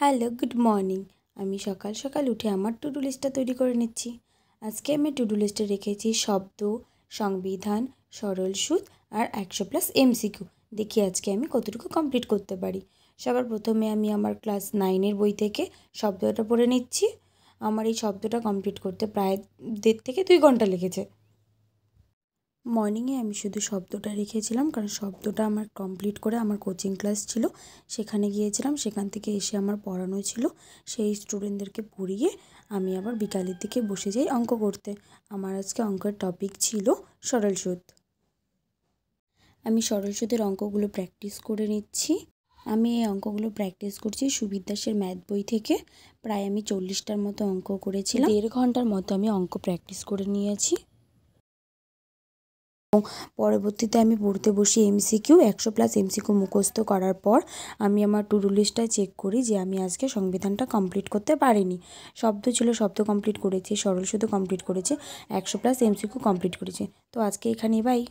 Hello, good morning. আমি সকাল সকাল উঠে আমার টু ডু লিস্টটা তৈরি করে নিচ্ছি। আজকে আমি টু ডু লিস্টে রেখেছি শব্দ, সংবিধান, সরল সুদ আর 100+ MCQ। দেখি আজকে আমি কতটুকু কমপ্লিট করতে পারি। সবার প্রথমে আমি আমার ক্লাস 9-এর বই থেকে শব্দটা পড়ে নিচ্ছি। আমার এই শব্দটা কমপ্লিট করতে প্রায় 1.5 থেকে 2 ঘন্টা লেগেছে। মর্নিংয়ে আমি শুধু শব্দটা রেখেছিলাম, কারণ শব্দটা আমার কমপ্লিট করে আমার কোচিং ক্লাস ছিল, সেখানে গিয়েছিলাম। সেখান থেকে এসে আমার পড়ানো ছিল, সেই স্টুডেন্টদেরকে পড়িয়ে আমি আবার বিকালের দিকে বসে যাই অঙ্ক করতে। আমার আজকে অঙ্কের টপিক ছিল সরল সুদ। আমি সরল সুদের অঙ্কগুলো প্র্যাকটিস করে নিচ্ছি। আমি এই অঙ্কগুলো প্র্যাকটিস করছি সুবীর দাসের ম্যাথ বই থেকে। প্রায় আমি 40টার মতো অঙ্ক করেছিলাম। 1.5 ঘন্টার মতো আমি অঙ্ক প্র্যাকটিস করে নিয়েছি। পরবর্তীতে আমি পড়তে বসি MCQ। 100+ MCQ মুখস্থ করার পর আমি আমার টু ডু লিস্টটায় চেক করি যে আমি আজকে সংবিধানটা কমপ্লিট করতে পারিনি। শব্দ ছিল, শব্দ কমপ্লিট করেছি, সরল সুদ কমপ্লিট করেছি, 100+ MCQ কমপ্লিট করেছি। তো আজকে এখানেই বাই।